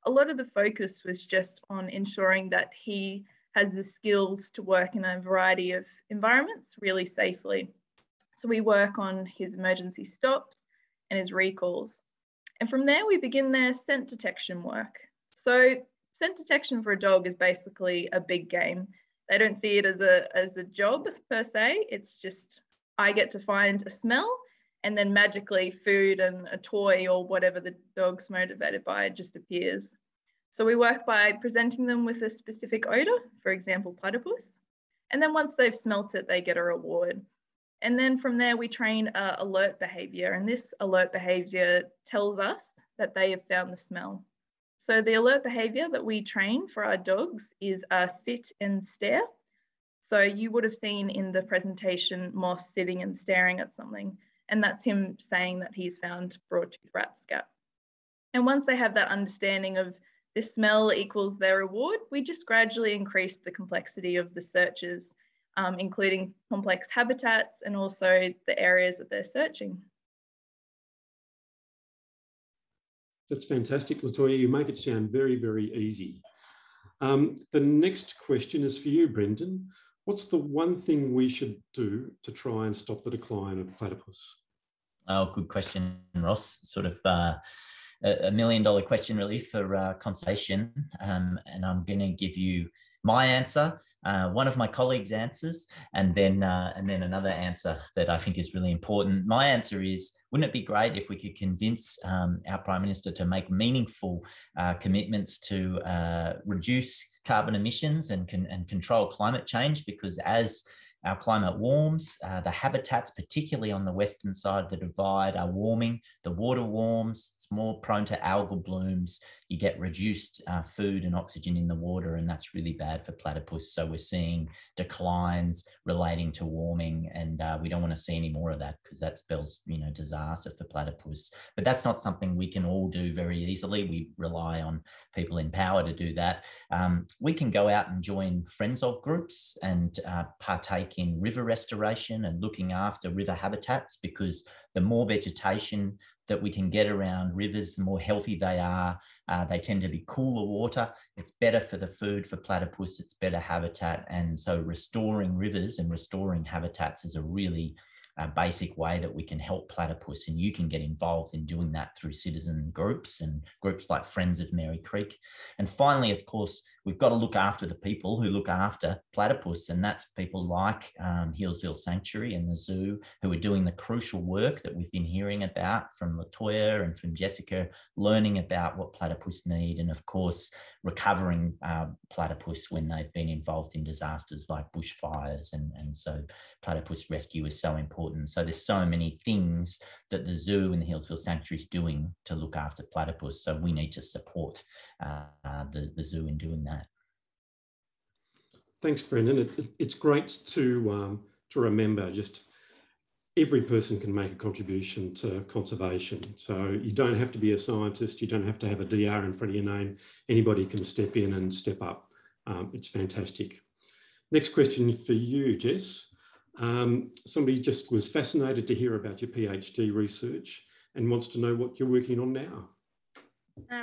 a lot of the focus was just on ensuring that he has the skills to work in a variety of environments really safely. So we work on his emergency stops and his recalls. And from there, we begin their scent detection work. So scent detection for a dog is basically a big game. They don't see it as a job per se. It's just, I get to find a smell and then magically food and a toy or whatever the dog's motivated by just appears. So we work by presenting them with a specific odor, for example, platypus. And then once they've smelt it, they get a reward. And then from there, we train alert behavior. And this alert behavior tells us that they have found the smell. So the alert behavior that we train for our dogs is sit and stare. So you would have seen in the presentation Moss sitting and staring at something, and that's him saying that he's found broadtooth rat scat. And once they have that understanding of this smell equals their reward, we just gradually increase the complexity of the searches, including complex habitats and also the areas that they're searching. That's fantastic, Latoya. You make it sound very, very easy. The next question is for you, Brendan. What's the one thing we should do to try and stop the decline of platypus? Oh, good question, Ross. Sort of a $1 million question, really, for conservation. And I'm going to give you my answer, one of my colleagues' answers, and then another answer that I think is really important. My answer is, wouldn't it be great if we could convince our Prime Minister to make meaningful commitments to reduce carbon emissions and control climate change? Because as our climate warms, the habitats, particularly on the western side of the divide, are warming. The water warms, it's more prone to algal blooms. You get reduced food and oxygen in the water, and that's really bad for platypus. So we're seeing declines relating to warming, and we don't want to see any more of that because that spells, disaster for platypus. But that's not something we can all do very easily. We rely on people in power to do that. We can go out and join friends of groups and partake take in river restoration and looking after river habitats, because the more vegetation that we can get around rivers, the more healthy they are. They tend to be cooler water. It's better for the food for platypus. It's better habitat. And so restoring rivers and restoring habitats is a really basic way that we can help platypus, and you can get involved in doing that through citizen groups and groups like Friends of Mary Creek. And finally, of course, we've got to look after the people who look after platypus, and that's people like Healesville Sanctuary and the zoo, who are doing the crucial work that we've been hearing about from Latoya and from Jessica, learning about what platypus need, and of course recovering platypus when they've been involved in disasters like bushfires, and so platypus rescue is so important. So there's so many things that the zoo and the Healesville Sanctuary is doing to look after platypus, so we need to support the zoo in doing that. Thanks, Brendan. It's great to remember just every person can make a contribution to conservation. So you don't have to be a scientist, you don't have to have a DR in front of your name. Anybody can step in and step up. It's fantastic. Next question for you, Jess. Somebody just was fascinated to hear about your PhD research and wants to know what you're working on now.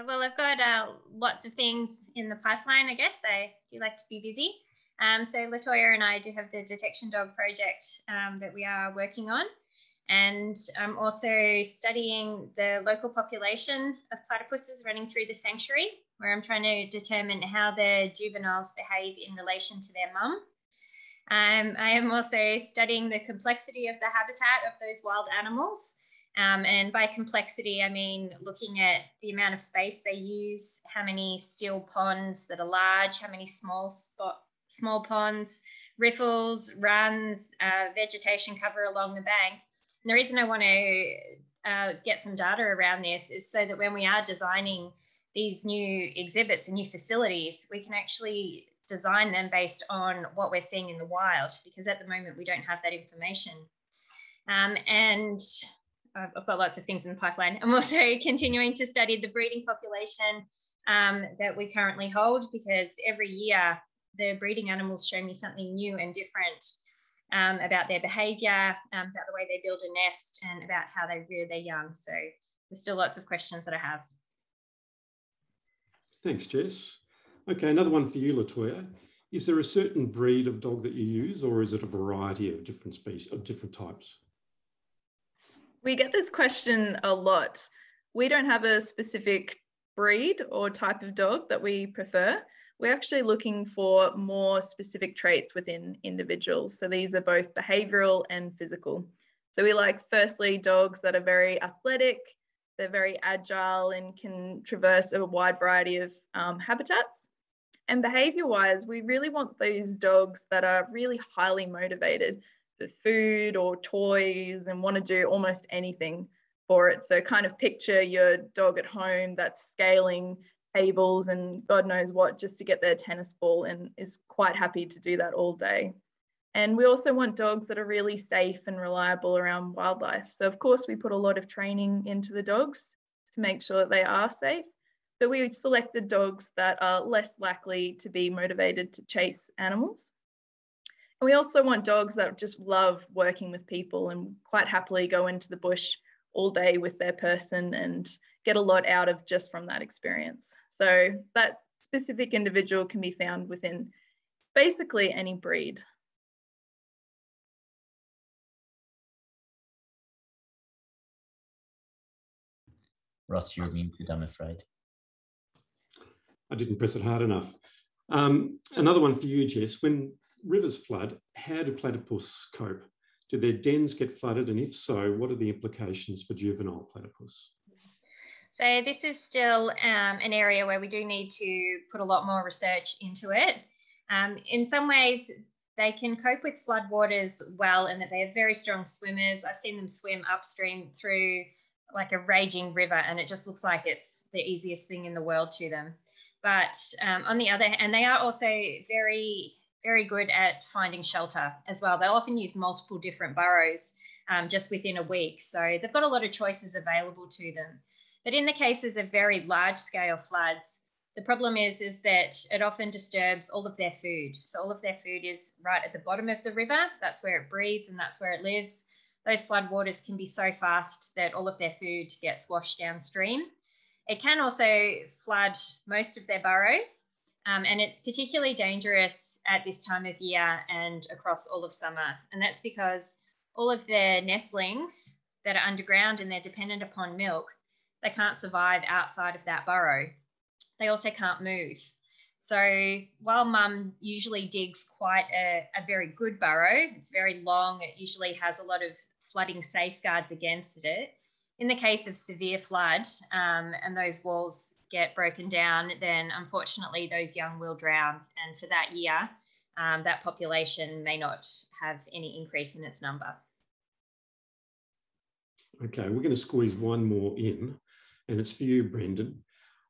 Well, I've got lots of things in the pipeline, I guess. I do like to be busy. So Latoya and I do have the detection dog project that we are working on. And I'm also studying the local population of platypuses running through the sanctuary, where I'm trying to determine how the juveniles behave in relation to their mum. I am also studying the complexity of the habitat of those wild animals. And by complexity, I mean looking at the amount of space they use, how many still ponds that are large, how many small ponds, riffles, runs, vegetation cover along the bank. And the reason I want to get some data around this is so that when we are designing these new exhibits and new facilities, we can actually design them based on what we're seeing in the wild, because at the moment we don't have that information. And I've got lots of things in the pipeline. I'm also continuing to study the breeding population that we currently hold, because every year the breeding animals show me something new and different about their behaviour, about the way they build a nest, and about how they rear their young. So there's still lots of questions that I have. Thanks, Jess. Okay, another one for you, Latoya. Is there a certain breed of dog that you use, or is it a variety of different species, of different types? We get this question a lot. We don't have a specific breed or type of dog that we prefer. We're actually looking for more specific traits within individuals. So these are both behavioural and physical. So we like, firstly, dogs that are very athletic, they're very agile and can traverse a wide variety of habitats. And behaviour-wise, we really want those dogs that are really highly motivated for food or toys and want to do almost anything for it. So kind of picture your dog at home that's scaling tables and God knows what just to get their tennis ball, and is quite happy to do that all day. And we also want dogs that are really safe and reliable around wildlife. So of course we put a lot of training into the dogs to make sure that they are safe, but we selected dogs that are less likely to be motivated to chase animals. And we also want dogs that just love working with people and quite happily go into the bush all day with their person and get a lot out of just from that experience. So that specific individual can be found within basically any breed. Ross, you're muted, I'm afraid. I didn't press it hard enough. Another one for you, Jess. When rivers flood, how do platypus cope? Do their dens get flooded? And if so, what are the implications for juvenile platypus? So this is still an area where we do need to put a lot more research into it. In some ways, they can cope with floodwaters well, and that they are very strong swimmers. I've seen them swim upstream through like a raging river, and it just looks like it's the easiest thing in the world to them. But on the other hand, they are also very, very good at finding shelter as well. They'll often use multiple different burrows just within a week. So they've got a lot of choices available to them. But in the cases of very large scale floods, The problem is that it often disturbs all of their food. So all of their food is right at the bottom of the river. That's where it breeds and that's where it lives. Those floodwaters can be so fast that all of their food gets washed downstream. It can also flood most of their burrows, and it's particularly dangerous at this time of year and across all of summer. And that's because all of their nestlings that are underground and they're dependent upon milk, they can't survive outside of that burrow. They also can't move. So while mum usually digs quite a very good burrow, it's very long, it usually has a lot of flooding safeguards against it. In the case of severe flood and those walls get broken down, then unfortunately those young will drown. And for that year, that population may not have any increase in its number. Okay, we're going to squeeze one more in, and it's for you, Brendan.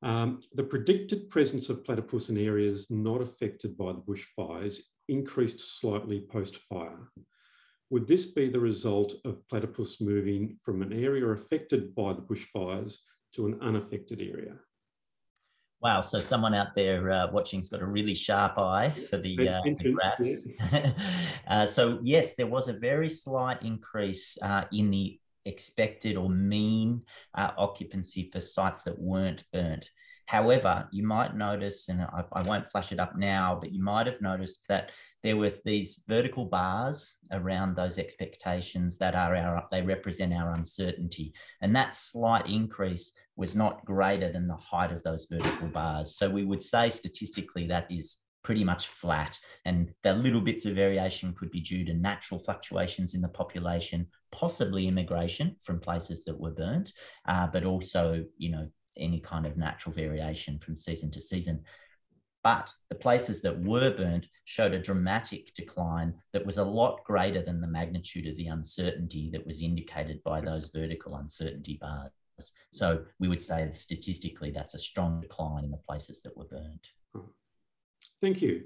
The predicted presence of platypus in areas not affected by the bushfires increased slightly post-fire. Would this be the result of platypus moving from an area affected by the bushfires to an unaffected area? Wow, so someone out there watching's got a really sharp eye for the graphs. Yeah. So yes, there was a very slight increase in the expected or mean occupancy for sites that weren't burnt. However, you might notice, and I won't flash it up now, but you might have noticed that there was these vertical bars around those expectations that they represent our uncertainty. And that slight increase was not greater than the height of those vertical bars. So we would say statistically that is pretty much flat, and the little bits of variation could be due to natural fluctuations in the population, possibly immigration from places that were burnt, but also, you know, any kind of natural variation from season to season. But the places that were burnt showed a dramatic decline that was a lot greater than the magnitude of the uncertainty that was indicated by those vertical uncertainty bars. So we would say that statistically that's a strong decline in the places that were burnt. Thank you.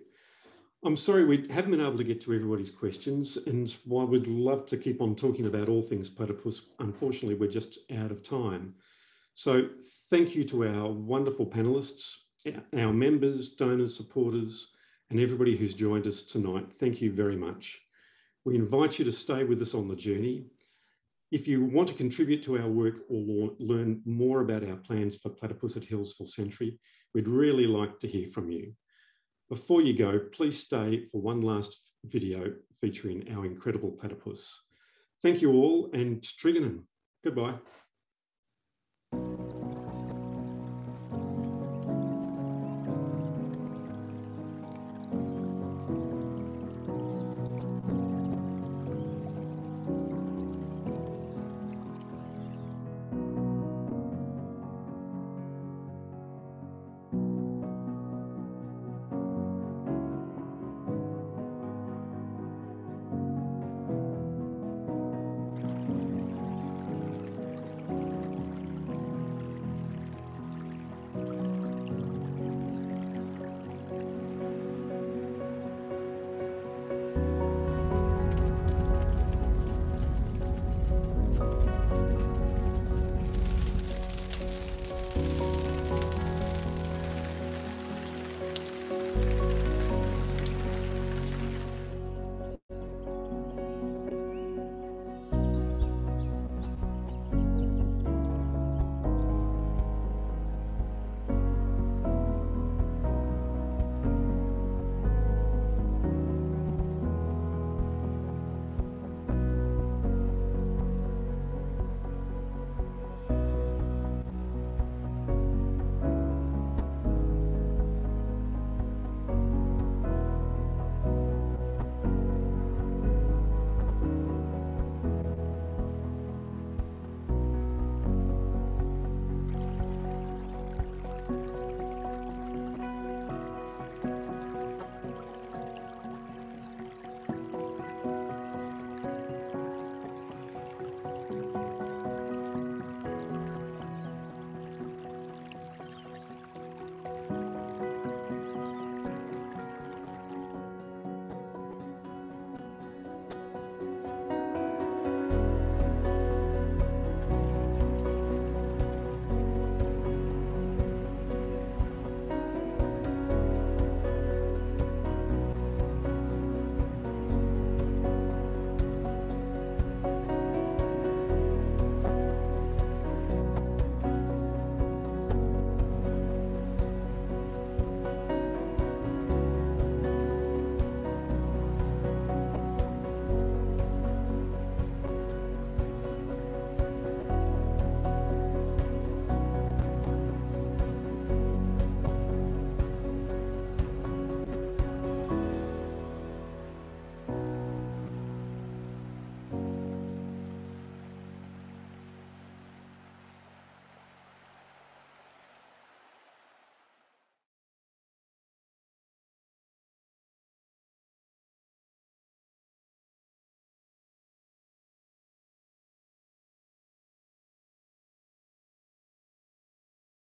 I'm sorry we haven't been able to get to everybody's questions, and while we'd love to keep on talking about all things platypus, unfortunately we're just out of time. So thank you to our wonderful panelists, our members, donors, supporters, and everybody who's joined us tonight. Thank you very much. We invite you to stay with us on the journey. If you want to contribute to our work or learn more about our plans for Platypus at Hillsville Sanctuary, we'd really like to hear from you. Before you go, please stay for one last video featuring our incredible platypus. Thank you all, and Triganon. Goodbye.